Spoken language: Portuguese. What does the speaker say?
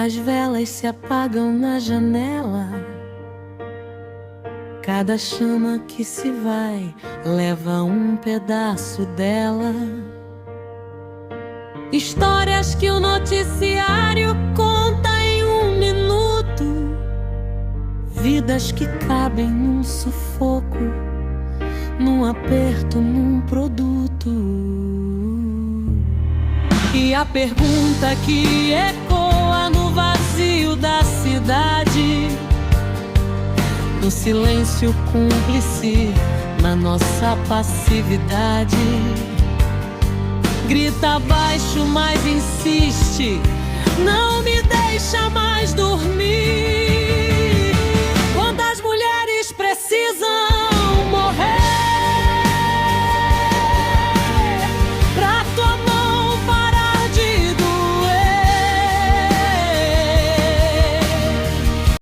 As velas se apagam na janela. Cada chama que se vai leva um pedaço dela. Histórias que o noticiário conta em 1 minuto. Vidas que cabem num sufoco, num aperto, num produto. E a pergunta que ecoa no vazio da cidade, no silêncio cúmplice, na nossa passividade, grita baixo, mas insiste: não me deixa mais.